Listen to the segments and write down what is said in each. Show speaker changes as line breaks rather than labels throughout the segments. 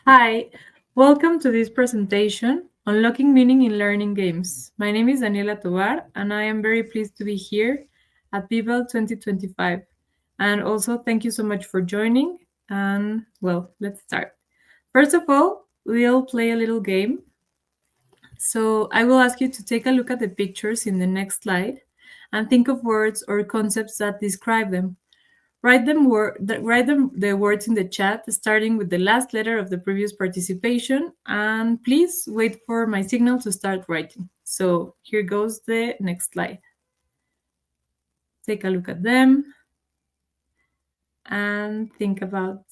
Hi, welcome to this presentation, Unlocking Meaning in Learning Games. My name is Daniela Tovar, and I am very pleased to be here at BBELT 2025. And also, thank you so much for joining. And well, let's start. First of all, we'll play a little game. So I will ask you to take a look at the pictures in the next slide and think of words or concepts that describe them. Write the words in the chat, starting with the last letter of the previous participation, and please wait for my signal to start writing. So here goes the next slide. Take a look at them and think about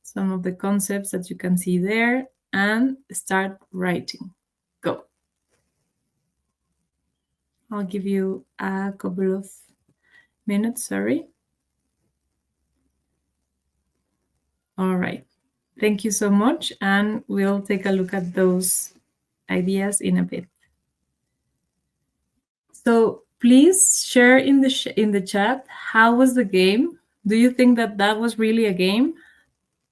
some of the concepts that you can see there and start writing. Go. I'll give you a couple of minutes, sorry. All right. Thank you so much, and we'll take a look at those ideas in a bit. So please share in the chat, how was the game? Do you think that that was really a game?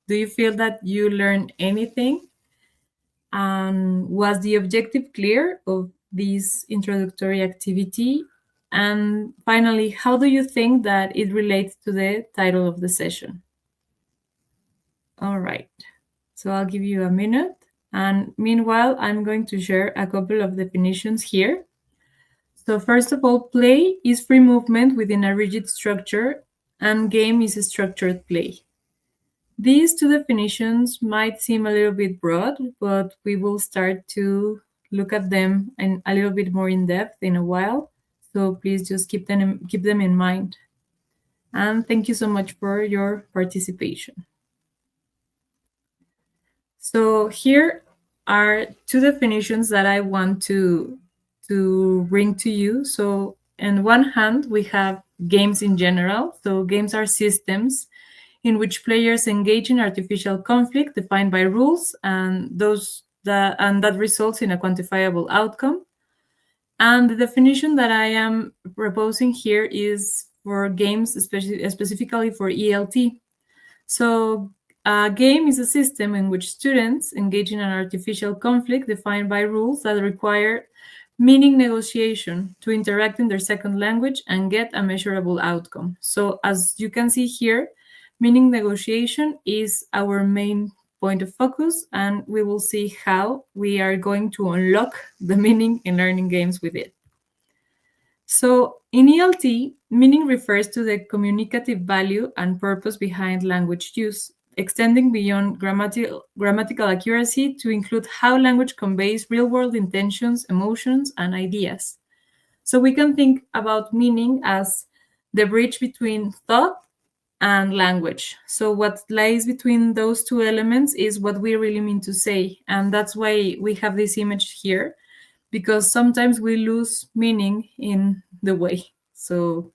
Do you feel that you learned anything? Was the objective clear of this introductory activity? And finally, how do you think that it relates to the title of the session? All right, so I'll give you a minute. And meanwhile, I'm going to share a couple of definitions here. So first of all, play is free movement within a rigid structure, and game is a structured play. These two definitions might seem a little bit broad, but we will start to look at them in a little bit more in depth in a while. So please just keep them in mind. And thank you so much for your participation. So here are two definitions that I want to bring to you. So on one hand, we have games in general. So games are systems in which players engage in artificial conflict defined by rules, and that results in a quantifiable outcome. And the definition that I am proposing here is for games, specifically for ELT. So a game is a system in which students engage in an artificial conflict defined by rules that require meaning negotiation to interact in their second language and get a measurable outcome. So as you can see here, meaning negotiation is our main point of focus, and we will see how we are going to unlock the meaning in learning games with it. So in ELT, meaning refers to the communicative value and purpose behind language use, extending beyond grammatical accuracy to include how language conveys real-world intentions, emotions, and ideas. So we can think about meaning as the bridge between thought and language. So what lies between those two elements is what we really mean to say. And that's why we have this image here, because sometimes we lose meaning in the way. So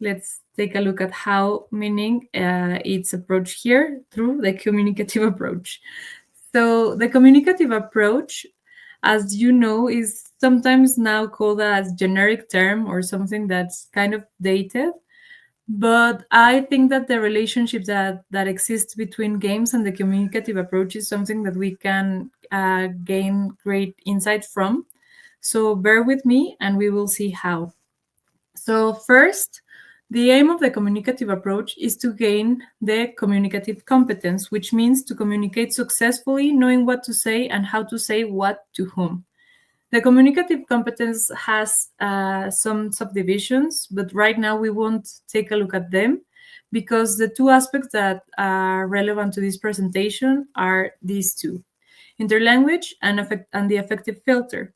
let's take a look at how meaning is approached here through the communicative approach. So the communicative approach, as you know, is sometimes now called as generic term or something that's kind of dated. But I think that the relationship that exists between games and the communicative approach is something that we can gain great insight from. So bear with me and we will see how. So first, the aim of the communicative approach is to gain the communicative competence, which means to communicate successfully, knowing what to say and how to say what to whom. The communicative competence has some subdivisions, but right now we won't take a look at them because the two aspects that are relevant to this presentation are these two: interlanguage and the affective filter.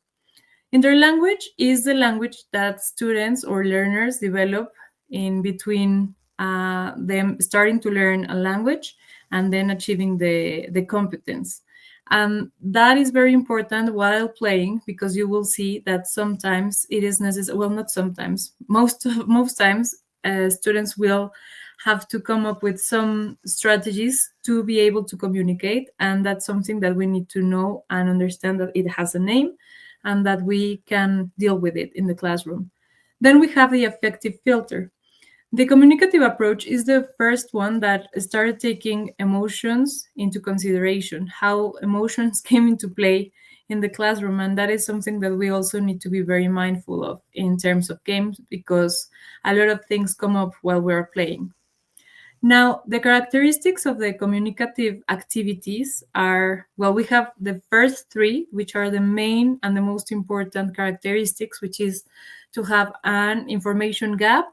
Interlanguage is the language that students or learners develop in between them starting to learn a language and then achieving the competence. And that is very important while playing, because you will see that sometimes it is necessary, well, not sometimes, most times students will have to come up with some strategies to be able to communicate. And that's something that we need to know and understand, that it has a name and that we can deal with it in the classroom. Then we have the affective filter. The communicative approach is the first one that started taking emotions into consideration, how emotions came into play in the classroom. And that is something that we also need to be very mindful of in terms of games, because a lot of things come up while we're playing. Now, the characteristics of the communicative activities are, well, we have the first three, which are the main and the most important characteristics, which is to have an information gap,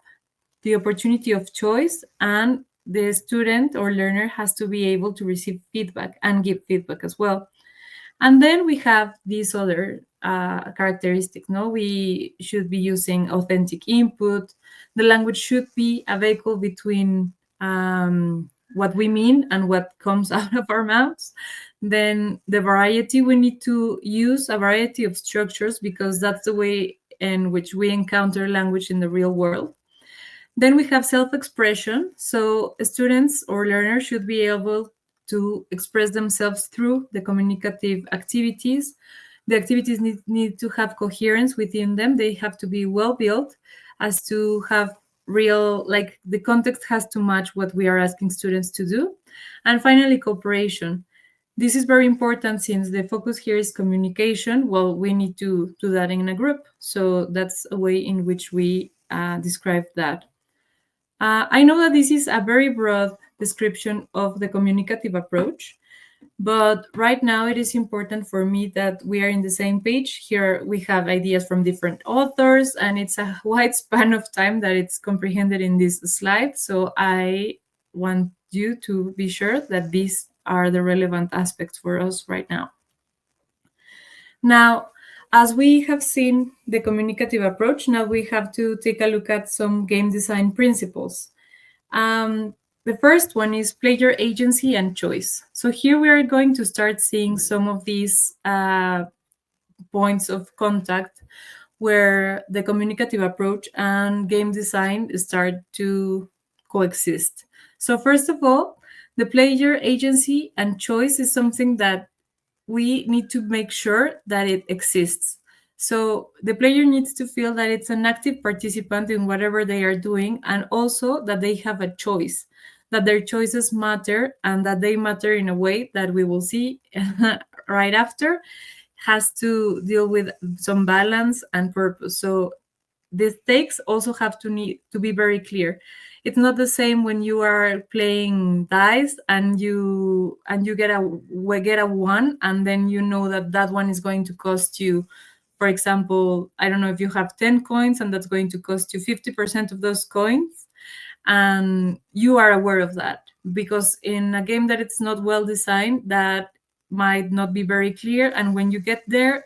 the opportunity of choice, and the student or learner has to be able to receive feedback and give feedback as well. And then we have these other characteristics. No, we should be using authentic input. The language should be a vehicle between what we mean and what comes out of our mouths. Then the variety, we need to use a variety of structures because that's the way in which we encounter language in the real world. Then we have self-expression. So students or learners should be able to express themselves through the communicative activities. The activities need to have coherence within them. They have to be well built as to have real, like the context has to match what we are asking students to do. And finally, cooperation. This is very important since the focus here is communication. Well, we need to do that in a group. So that's a way in which we describe that. I know that this is a very broad description of the communicative approach, but right now it is important for me that we are in the same page. Here we have ideas from different authors, and it's a wide span of time that it's comprehended in this slide. So I want you to be sure that these are the relevant aspects for us right now. Now, as we have seen the communicative approach, now we have to take a look at some game design principles. The first one is player agency and choice. So here we are going to start seeing some of these points of contact where the communicative approach and game design start to coexist. So first of all, the player agency and choice is something that we need to make sure that it exists. So the player needs to feel that it's an active participant in whatever they are doing, and also that they have a choice, that their choices matter, and that they matter in a way that we will see right after has to deal with some balance and purpose. So the stakes also have to need to be very clear. It's not the same when you are playing dice and you get a one, and then you know that that one is going to cost you, for example, I don't know, if you have 10 coins and that's going to cost you 50% of those coins, and you are aware of that, because in a game that it's not well designed, that might not be very clear, and when you get there,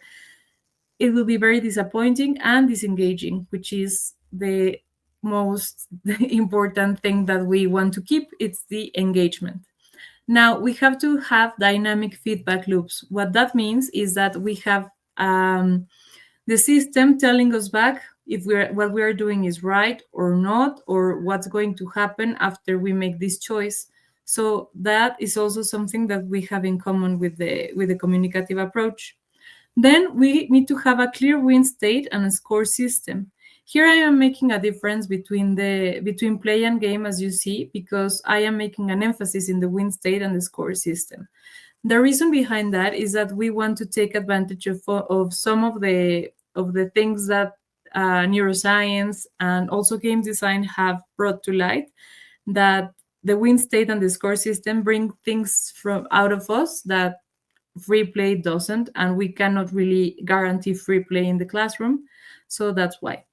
it will be very disappointing and disengaging, which is the most important thing that we want to keep. It's the engagement. Now, we have to have dynamic feedback loops. What that means is that we have the system telling us back if what we are doing is right or not, or what's going to happen after we make this choice. So that is also something that we have in common with the communicative approach. Then we need to have a clear win state and a score system. Here I am making a difference between play and game, as you see, because I am making an emphasis in the win state and the score system. The reason behind that is that we want to take advantage of some of the things that neuroscience and also game design have brought to light, that the win state and the score system bring things from out of us that free play doesn't, and we cannot really guarantee free play in the classroom. So that's why.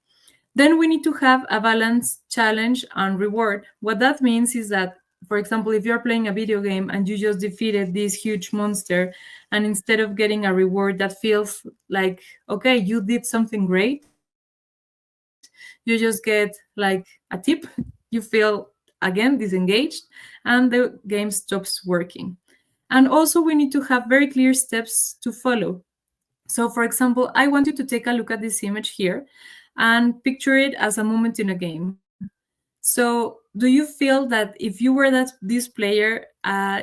Then we need to have a balanced challenge and reward. What that means is that, for example, if you're playing a video game and you just defeated this huge monster, and instead of getting a reward that feels like, okay, you did something great, you just get like a tip. You feel again disengaged, and the game stops working. And also, we need to have very clear steps to follow. So, for example, I want you to take a look at this image here and picture it as a moment in a game. So, do you feel that if you were this player,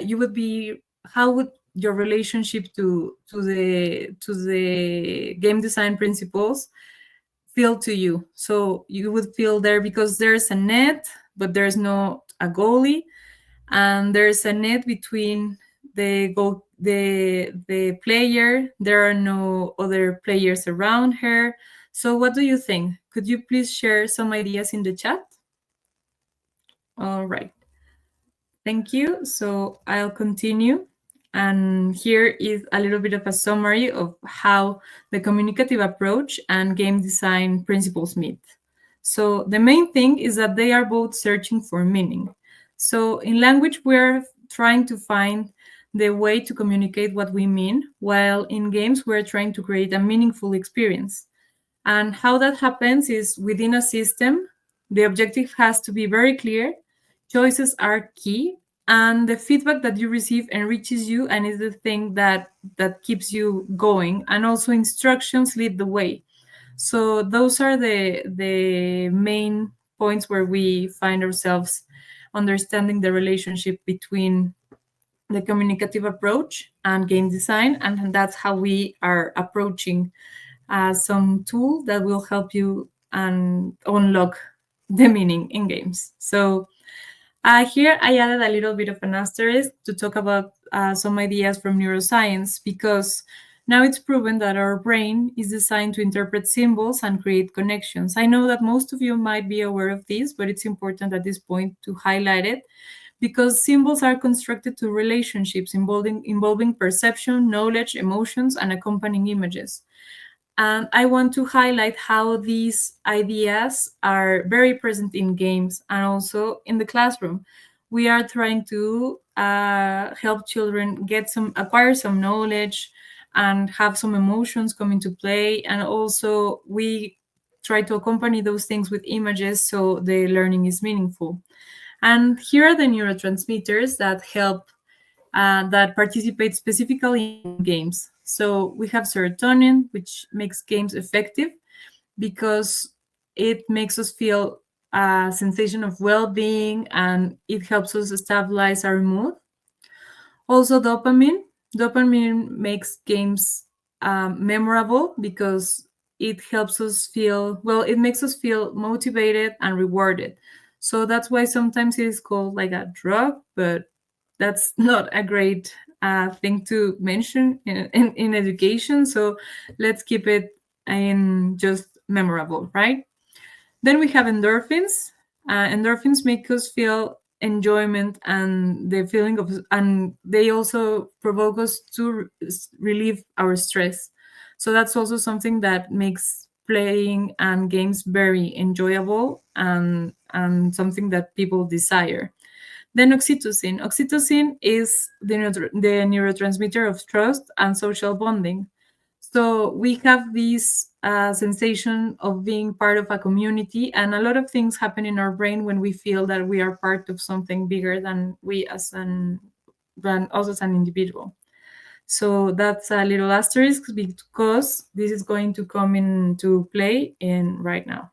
you would be? How would your relationship to the game design principles feel to you? So, you would feel there because there's a net. but there's no a goalie, and there's a net between the player. There are no other players around her. So what do you think? Could you please share some ideas in the chat? All right. Thank you. So I'll continue. And here is a little bit of a summary of how the communicative approach and game design principles meet. So the main thing is that they are both searching for meaning. So in language, we're trying to find the way to communicate what we mean, while in games, we're trying to create a meaningful experience. And how that happens is within a system, the objective has to be very clear, choices are key, and the feedback that you receive enriches you and is the thing that keeps you going. And also instructions lead the way. So those are the main points where we find ourselves understanding the relationship between the communicative approach and game design, and that's how we are approaching some tool that will help you and unlock the meaning in games. So here I added a little bit of an asterisk to talk about some ideas from neuroscience, because now it's proven that our brain is designed to interpret symbols and create connections. I know that most of you might be aware of this, but it's important at this point to highlight it, because symbols are constructed to relationships involving perception, knowledge, emotions, and accompanying images. And I want to highlight how these ideas are very present in games and also in the classroom. We are trying to help children acquire some knowledge and have some emotions come into play. And also we try to accompany those things with images so the learning is meaningful. And here are the neurotransmitters that help that participate specifically in games. So we have serotonin, which makes games effective because it makes us feel a sensation of well-being and it helps us stabilize our mood. Also, dopamine makes games memorable because it helps us feel well. It makes us feel motivated and rewarded. So that's why sometimes it is called like a drug, but that's not a great thing to mention in education. So let's keep it in just memorable, right? Then we have endorphins. Endorphins make us feel enjoyment and the feeling of, and they also provoke us to relieve our stress. So that's also something that makes playing and games very enjoyable and something that people desire. Then oxytocin. Oxytocin is the neurotransmitter of trust and social bonding. So we have this sensation of being part of a community, and a lot of things happen in our brain when we feel that we are part of something bigger than than us as an individual. So that's a little asterisk because this is going to come into play in right now.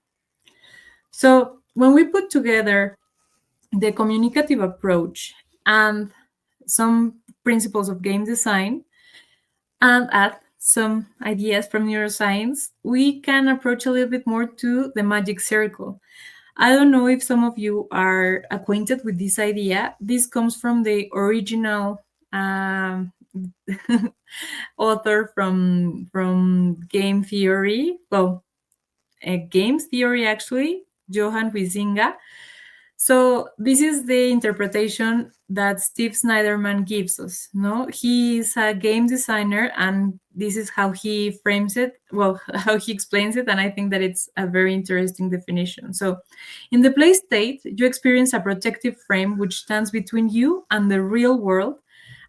So when we put together the communicative approach and some principles of game design and add some ideas from neuroscience, we can approach a little bit more to the magic circle. I don't know if some of you are acquainted with this idea. This comes from the original author from game theory. Well, games theory actually, Johann Huizinga. So this is the interpretation that Steve Snyderman gives us. No, he is a game designer, and this is how he frames it. Well, how he explains it, and I think that it's a very interesting definition. So, in the play state, you experience a protective frame which stands between you and the real world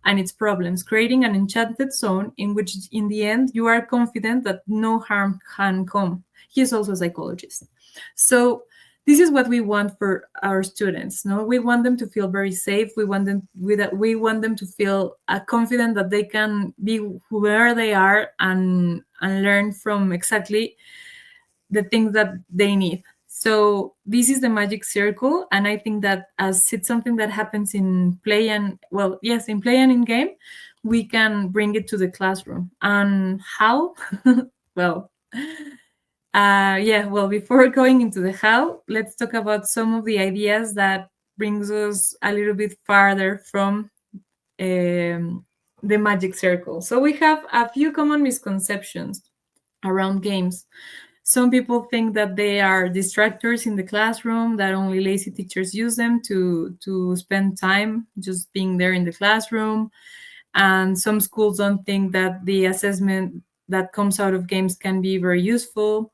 and its problems, creating an enchanted zone in which, in the end, you are confident that no harm can come. He is also a psychologist. So this is what we want for our students. No, we want them to feel very safe. We want them to feel confident that they can be where they are and learn from exactly the things that they need. So this is the magic circle, and I think that as it's something that happens in play and in play and in game, we can bring it to the classroom. And how? Well, Yeah, well, before going into the how, let's talk about some of the ideas that brings us a little bit farther from the magic circle. So we have a few common misconceptions around games. Some people think that they are distractors in the classroom, that only lazy teachers use them to spend time just being there in the classroom. And some schools don't think that the assessment that comes out of games can be very useful.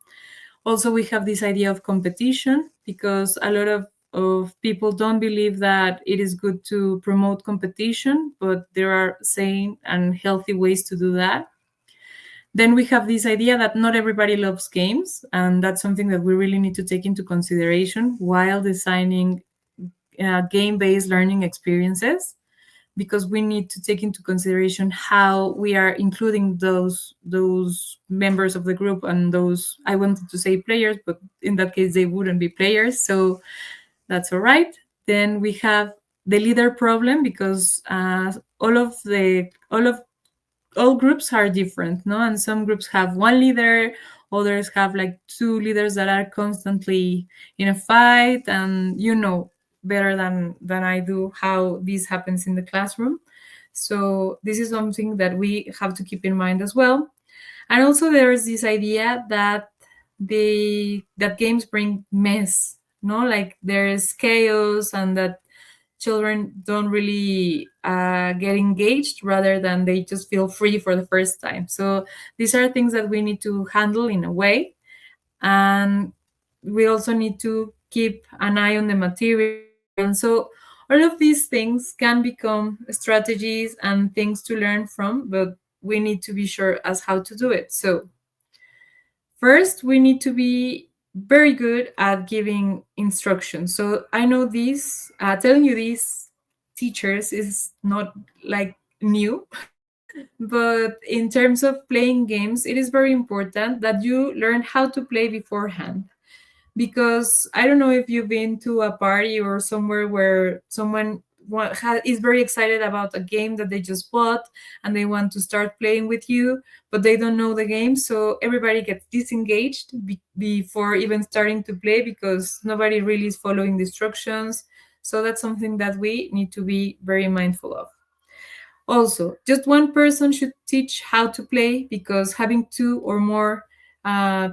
Also, we have this idea of competition because a lot of people don't believe that it is good to promote competition, but there are sane and healthy ways to do that. Then we have this idea that not everybody loves games, and that's something that we really need to take into consideration while designing game based learning experiences, because we need to take into consideration how we are including those members of the group, and those, I wanted to say players, but in that case they wouldn't be players, so that's all right. Then we have the leader problem, because all groups are different, no? And some groups have one leader, others have like two leaders that are constantly in a fight, and you know better than I do how this happens in the classroom. So this is something that we have to keep in mind as well. And also there is this idea that that games bring mess, no? Like there is chaos, and that children don't really get engaged, rather than they just feel free for the first time. So these are things that we need to handle in a way. And we also need to keep an eye on the material. And so all of these things can become strategies and things to learn from, but we need to be sure as how to do it. So first, we need to be very good at giving instructions. So I know this, telling you these teachers is not like new, but in terms of playing games, it is very important that you learn how to play beforehand. Because I don't know if you've been to a party or somewhere where someone is very excited about a game that they just bought, and they want to start playing with you, but they don't know the game. So everybody gets disengaged before even starting to play, because nobody really is following the instructions. So that's something that we need to be very mindful of. Also, just one person should teach how to play, because having two or more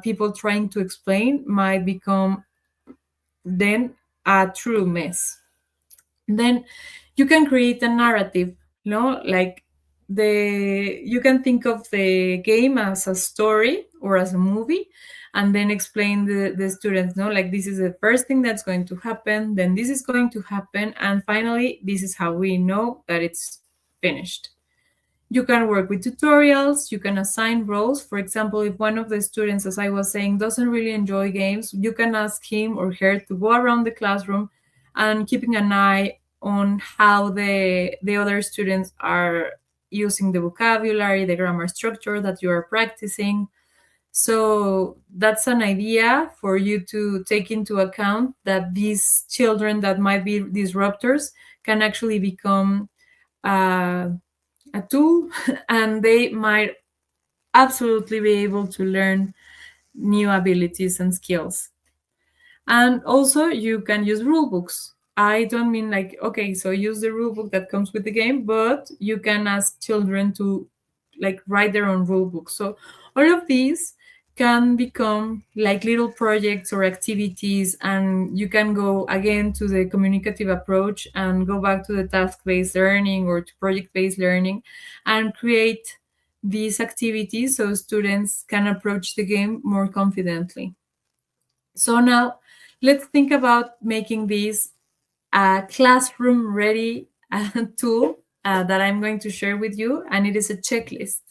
people trying to explain might become then a true mess. Then you can create a narrative, no? Like you can think of the game as a story or as a movie, and then explain the students, no? Like this is the first thing that's going to happen, then this is going to happen, and finally this is how we know that it's finished. You can work with tutorials, you can assign roles. For example, if one of the students, as I was saying, doesn't really enjoy games, you can ask him or her to go around the classroom and keeping an eye on how the other students are using the vocabulary, the grammar structure that you are practicing. So that's an idea for you to take into account, that these children that might be disruptors can actually become uh, a tool and they might absolutely be able to learn new abilities and skills. And also you can use rule books. I don't mean like, okay, so use the rule book that comes with the game, but you can ask children to like write their own rule book. So all of these can become like little projects or activities, and you can go again to the communicative approach and go back to the task-based learning or to project-based learning and create these activities so students can approach the game more confidently. So now let's think about making this a classroom ready tool that I'm going to share with you, and it is a checklist.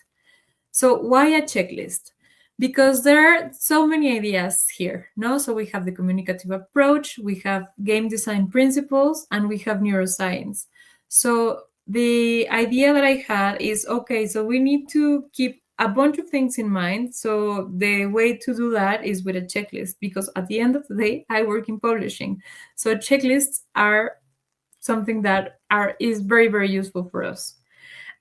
So why a checklist? Because there are so many ideas here, no? So we have the communicative approach, we have game design principles, and we have neuroscience. So the idea that I had is, okay, so we need to keep a bunch of things in mind. So the way to do that is with a checklist, because at the end of the day, I work in publishing. So checklists are something that is very, very useful for us.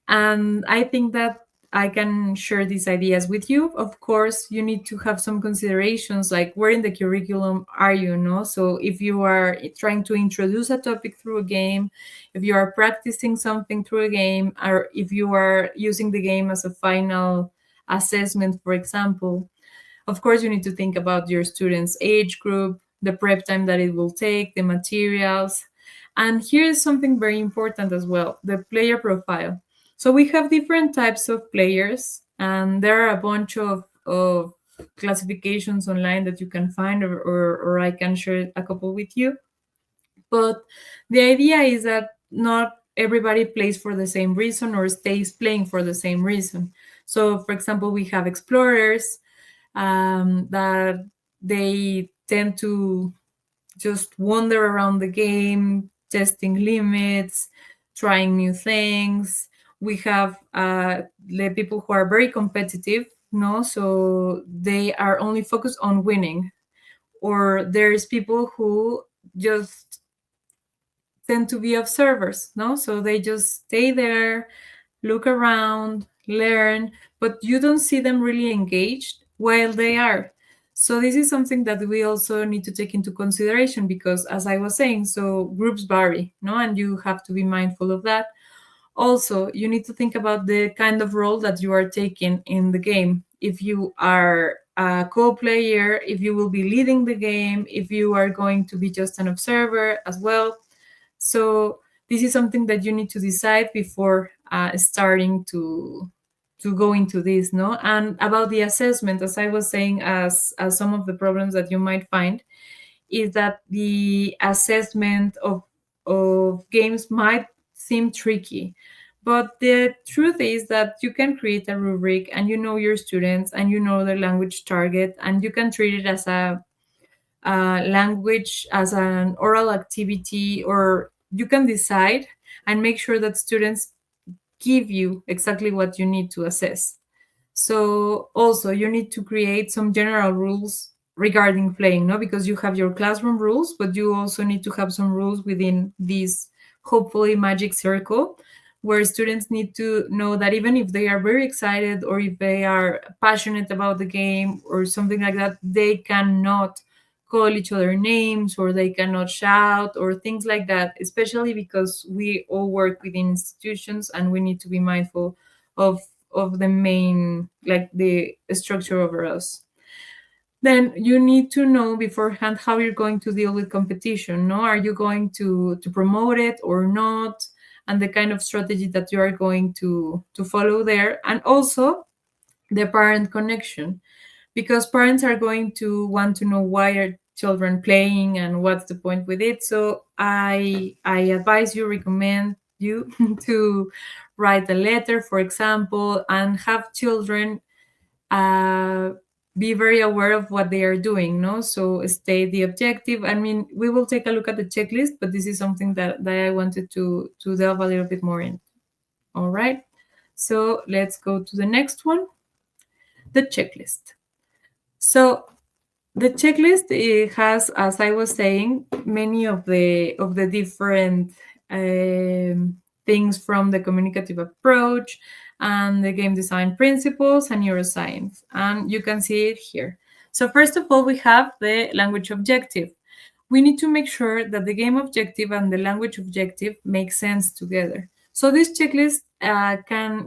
And I think that I can share these ideas with you. Of course, you need to have some considerations like where in the curriculum are you, no? So if you are trying to introduce a topic through a game, if you are practicing something through a game, or if you are using the game as a final assessment, for example, of course, you need to think about your students' age group, the prep time that it will take, the materials. And here is something very important as well, the player profile. So we have different types of players, and there are a bunch of classifications online that you can find, or I can share a couple with you. But the idea is that not everybody plays for the same reason or stays playing for the same reason. So, for example, we have explorers that they tend to just wander around the game, testing limits, trying new things. We have the people who are very competitive, no, so they are only focused on winning. Or there's people who just tend to be observers, no, so they just stay there, look around, learn, but you don't see them really engaged while they are. So this is something that we also need to take into consideration because, as I was saying, so groups vary, no, and you have to be mindful of that. Also, you need to think about the kind of role that you are taking in the game. If you are a co-player, if you will be leading the game, if you are going to be just an observer as well. So this is something that you need to decide before starting to go into this, no? And about the assessment, as I was saying, as some of the problems that you might find is that the assessment of games might seem tricky. But the truth is that you can create a rubric and you know your students and you know their language target and you can treat it as a language as an oral activity, or you can decide and make sure that students give you exactly what you need to assess. So also you need to create some general rules regarding playing, no, because you have your classroom rules, but you also need to have some rules within this hopefully magic circle where students need to know that even if they are very excited or if they are passionate about the game or something like that, they cannot call each other names or they cannot shout or things like that, especially because we all work within institutions and we need to be mindful of the main, like the structure over us. Then you need to know beforehand how you're going to deal with competition, no, are you going to promote it or not, and the kind of strategy that you are going to follow there. And also the parent connection, because parents are going to want to know why are children playing and what's the point with it. So I advise you, recommend you to write a letter, for example, and have children uh, be very aware of what they are doing, no, so state the objective. I mean, we will take a look at the checklist, but this is something that I wanted to delve a little bit more in. All right, so let's go to the next one, the checklist. So the checklist, it has, as I was saying, many of the different things from the communicative approach and the game design principles and neuroscience. And you can see it here. So first of all, we have the language objective. We need to make sure that the game objective and the language objective make sense together. So this checklist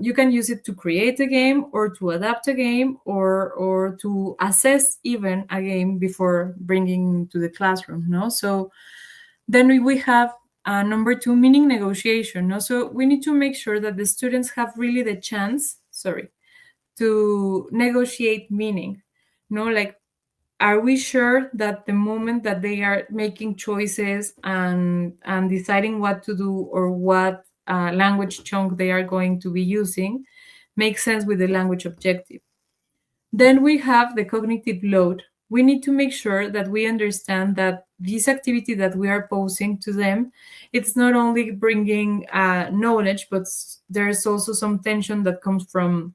you can use it to create a game or to adapt a game or to assess even a game before bringing to the classroom. No, so then we have number two, meaning negotiation. No, so we need to make sure that the students have really the chance, sorry, to negotiate meaning. No, like, are we sure that the moment that they are making choices and deciding what to do or what language chunk they are going to be using makes sense with the language objective? Then we have the cognitive load. We need to make sure that we understand that this activity that we are posing to them, it's not only bringing knowledge, but there's also some tension that comes from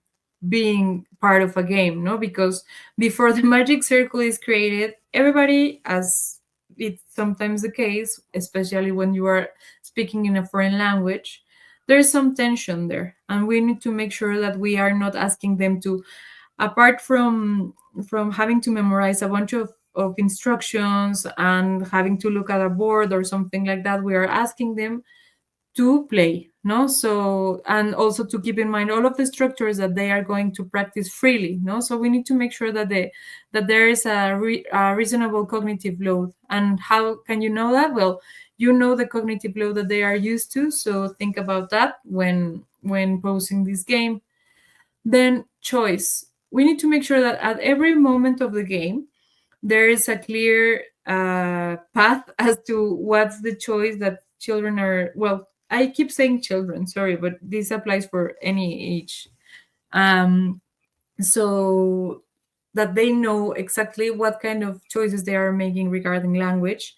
being part of a game, no? Because before the magic circle is created, everybody, as it's sometimes the case, especially when you are speaking in a foreign language, there's some tension there, and we need to make sure that we are not asking them to, apart from having to memorize a bunch of instructions and having to look at a board or something like that, we are asking them to play, no? So, and also to keep in mind all of the structures that they are going to practice freely, no? So we need to make sure that that there is a reasonable cognitive load. And how can you know that? Well, you know the cognitive load that they are used to, so think about that when posing this game. Then choice. We need to make sure that at every moment of the game, there is a clear path as to what's the choice that children are. Well, I keep saying children, sorry, but this applies for any age. Um, so that they know exactly what kind of choices they are making regarding language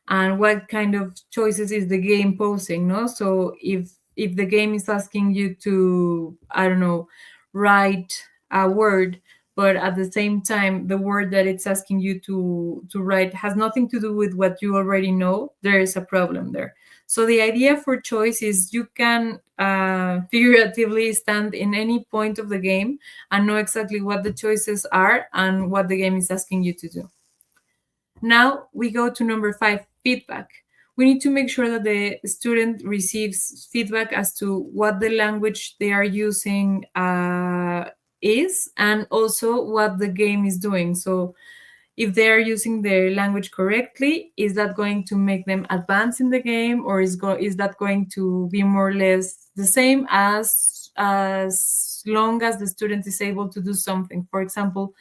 and what kind of choices is the game posing, no? So if the game is asking you to, I don't know, write a word, but at the same time the word that it's asking you to write has nothing to do with what you already know, there is a problem there. So the idea for choice is you can figuratively stand in any point of the game and know exactly what the choices are and what the game is asking you to do. Now we go to number 5, feedback. We need to make sure that the student receives feedback as to what the language they are using is, and also what the game is doing. So if they are using their language correctly, is that going to make them advance in the game, or is that going to be more or less the same as long as the student is able to do something? For example,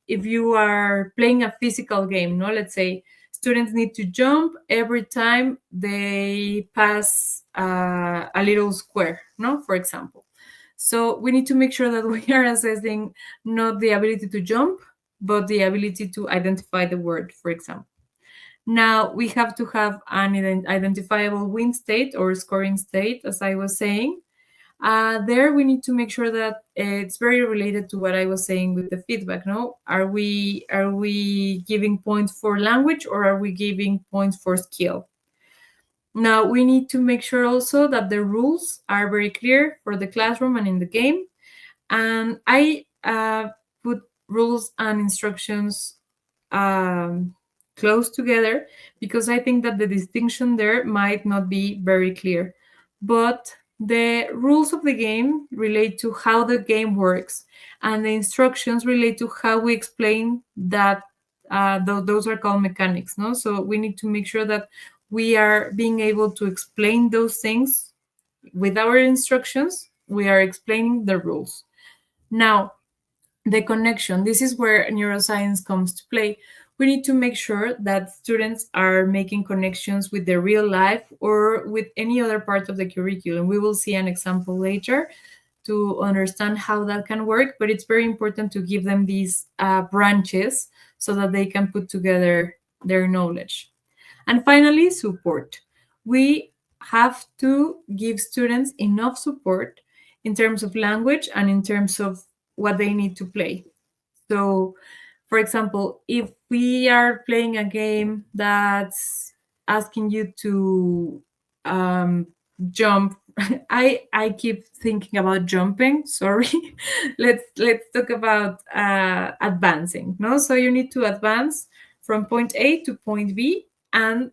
if you are playing a physical game, no, let's say students need to jump every time they pass a little square, no, for example. So we need to make sure that we are assessing not the ability to jump, but the ability to identify the word, for example. Now we have to have an identifiable win state or scoring state, as I was saying. There we need to make sure that it's very related to what I was saying with the feedback. No, are we giving points for language, or are we giving points for skill? Now we need to make sure also that the rules are very clear for the classroom and in the game. And I put rules and instructions um, close together because I think that the distinction there might not be very clear. But the rules of the game relate to how the game works, and the instructions relate to how we explain that. Those are called mechanics, no? So we need to make sure that we are being able to explain those things with our instructions. We are explaining the rules. Now, the connection. This is where neuroscience comes to play. We need to make sure that students are making connections with their real life or with any other part of the curriculum. We will see an example later to understand how that can work, but it's very important to give them these branches so that they can put together their knowledge. And finally, support. We have to give students enough support in terms of language and in terms of what they need to play. So, for example, if we are playing a game that's asking you to jump, I keep thinking about jumping. Sorry, let's talk about advancing. No, so you need to advance from point A to point B, and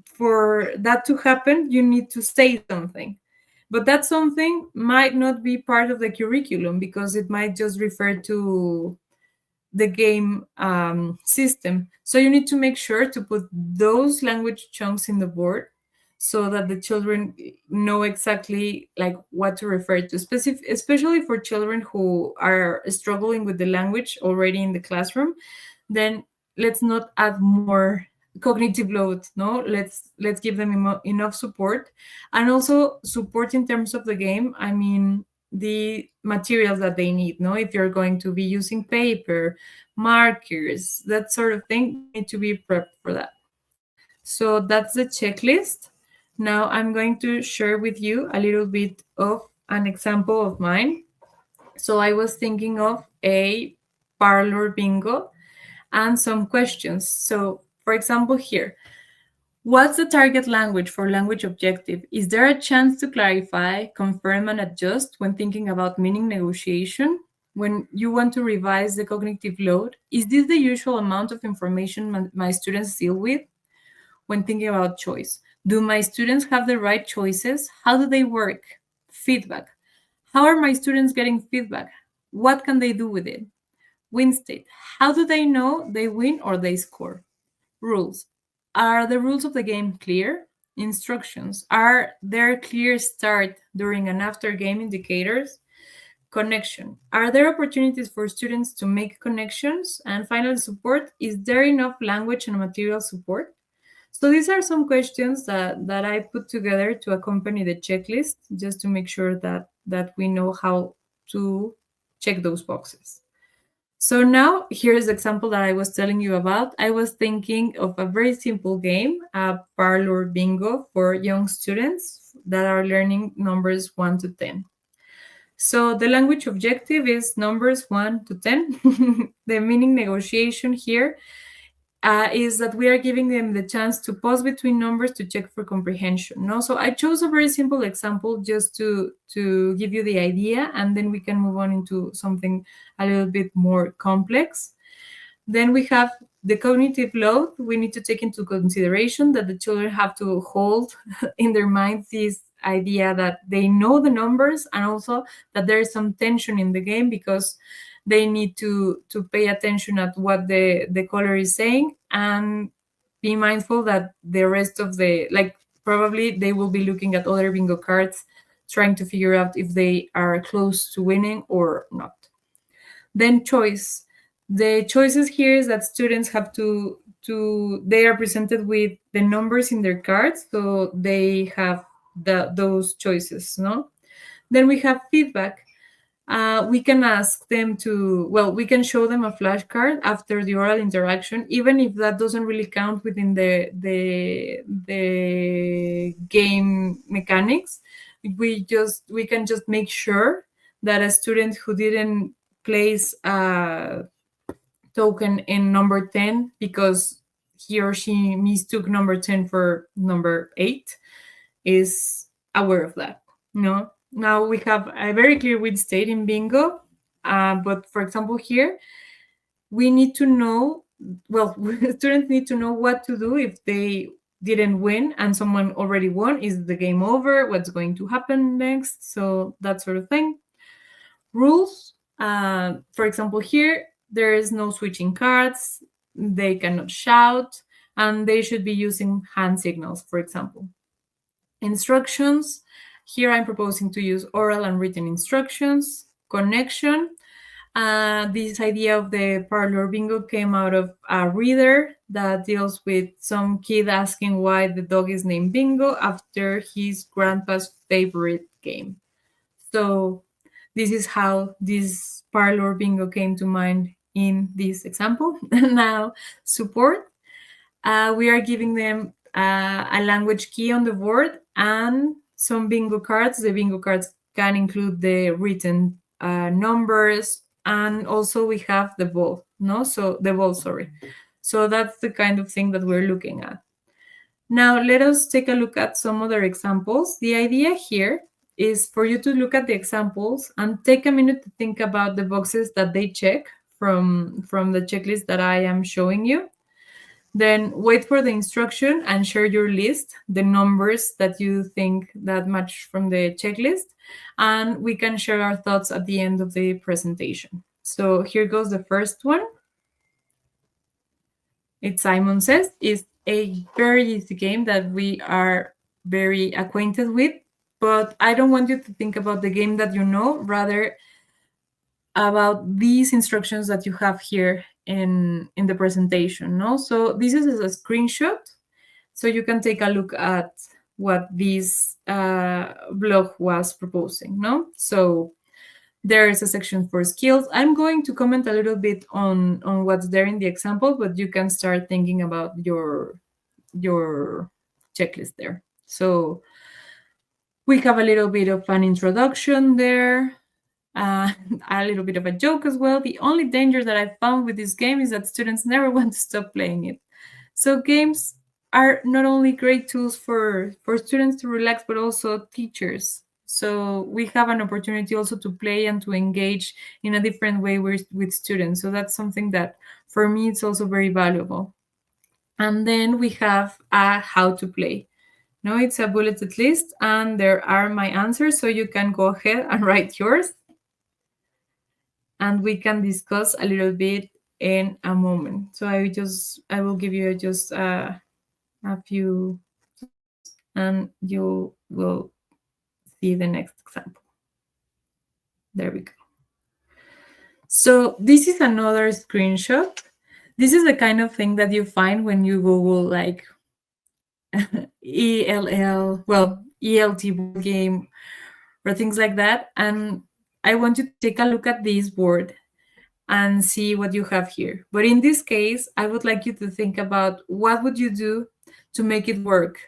for that to happen, you need to say something. But that something might not be part of the curriculum because it might just refer to the game system. So you need to make sure to put those language chunks in the board so that the children know exactly like what to refer to, especially for children who are struggling with the language already in the classroom. Then let's not add more cognitive load. No, let's give them enough support, and also support in terms of the game. I mean, the materials that they need. No, if you're going to be using paper, markers, that sort of thing, you need to be prepped for that. So that's the checklist. Now I'm going to share with you a little bit of an example of mine. So I was thinking of a parlor bingo and some questions. So, for example, here, What's the target language for language objective? Is there a chance to clarify, confirm, and adjust when thinking about meaning negotiation? When you want to revise the cognitive load, is this the usual amount of information my students deal with? When thinking about choice, do my students have the right choices? How do they work? Feedback. How are my students getting feedback? What can they do with it? Win state. How do they know they win or they score? Rules. Are the rules of the game clear? Instructions. Are there clear start, during, and after game indicators? Connection. Are there opportunities for students to make connections? And finally, support. Is there enough language and material support? So these are some questions that I put together to accompany the checklist, just to make sure that we know how to check those boxes. So now here's the example that I was telling you about. I was thinking of a very simple game, a parlor bingo for young students that are learning numbers 1 to 10. So the language objective is numbers 1 to 10. The meaning negotiation here is that we are giving them the chance to pause between numbers to check for comprehension. No? So I chose a very simple example just to give you the idea, and then we can move on into something a little bit more complex. Then we have the cognitive load. We need to take into consideration that the children have to hold in their minds this idea that they know the numbers, and also that there is some tension in the game because they need to pay attention at what the caller is saying, and be mindful that the rest of the, like, probably they will be looking at other bingo cards, trying to figure out if they are close to winning or not. Then choice. The choices here is that students have to they are presented with the numbers in their cards, so they have those choices. No. Then we have feedback. We can ask them to, well, we can show them a flashcard after the oral interaction, even if that doesn't really count within the game mechanics. We can just make sure that a student who didn't place a token in number 10 because he or she mistook number 10 for number 8 is aware of that. No. Now we have a very clear win state in bingo, but for example here, we need to know, well, students need to know what to do if they didn't win and someone already won. Is the game over? What's going to happen next? So that sort of thing. Rules. For example here, there is no switching cards, they cannot shout, and they should be using hand signals, for example. Instructions. Here I'm proposing to use oral and written instructions. Connection. This idea of the parlor bingo came out of a reader that deals with some kid asking why the dog is named Bingo after his grandpa's favorite game. So this is how this parlor bingo came to mind in this example. Now, support. We are giving them a language key on the board and some bingo cards. The bingo cards can include the written numbers, and also we have the ball. No, so the ball. Sorry. So that's the kind of thing that we're looking at. Now let us take a look at some other examples. The idea here is for you to look at the examples and take a minute to think about the boxes that they check from the checklist that I am showing you. Then wait for the instruction and share your list, the numbers that you think that match from the checklist, and we can share our thoughts at the end of the presentation. So here goes the first one. It's Simon Says. It's a very easy game that we are very acquainted with, but I don't want you to think about the game that you know, rather about these instructions that you have here in the presentation. No, so this is a screenshot, so you can take a look at what this blog was proposing. No, so there is a section for skills. I'm going to comment a little bit on what's there in the example, but you can start thinking about your checklist there. So we have a little bit of an introduction there, a little bit of a joke as well. The only danger that I found with this game is that students never want to stop playing it. So games are not only great tools for students to relax, but also teachers. So we have an opportunity also to play and to engage in a different way with students. So that's something that for me it's also very valuable. And then we have a how to play. No, it's a bulleted list, and there are my answers. So you can go ahead and write yours, and we can discuss a little bit in a moment. So I will give you just a few, and you will see the next example. There we go. So this is another screenshot. This is the kind of thing that you find when you Google like ELT board game or things like that. And I want you to take a look at this board and see what you have here. But in this case, I would like you to think about what would you do to make it work?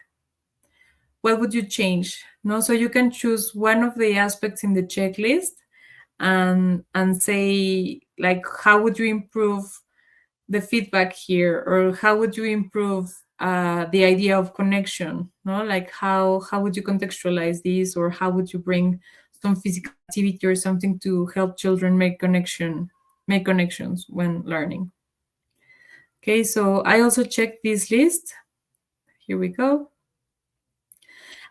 What would you change? No, so you can choose one of the aspects in the checklist and say like how would you improve the feedback here, or how would you improve the idea of connection, no, like how would you contextualize this, or how would you bring some physical activity or something to help children make connections when learning. Okay, so I also checked this list. Here we go.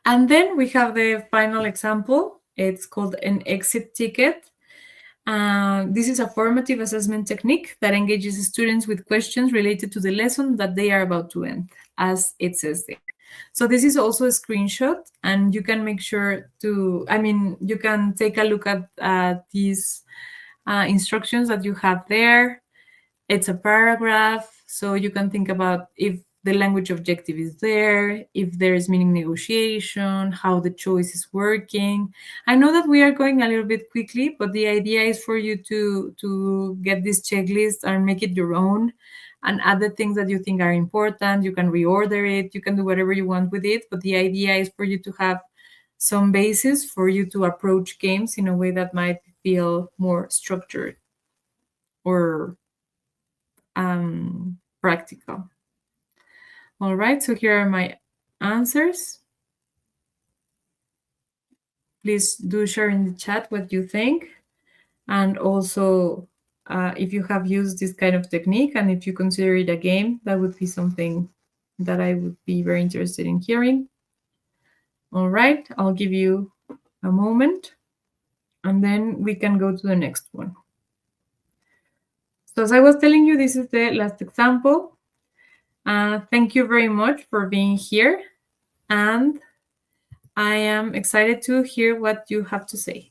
And then we have the final example. It's called an exit ticket. This is a formative assessment technique that engages students with questions related to the lesson that they are about to end, as it says there. So this is also a screenshot, and you can make sure to, you can take a look at these instructions that you have there. It's a paragraph, so you can think about if the language objective is there, if there is meaning negotiation, how the choice is working. I know that we are going a little bit quickly, but the idea is for you to get this checklist and make it your own and add the things that you think are important. You can reorder it, you can do whatever you want with it, but the idea is for you to have some basis for you to approach games in a way that might feel more structured or practical. All right, so here are my answers. Please do share in the chat what you think. And also, if you have used this kind of technique and if you consider it a game, that would be something that I would be very interested in hearing. All right, I'll give you a moment and then we can go to the next one. So as I was telling you, this is the last example. Thank you very much for being here. And I am excited to hear what you have to say.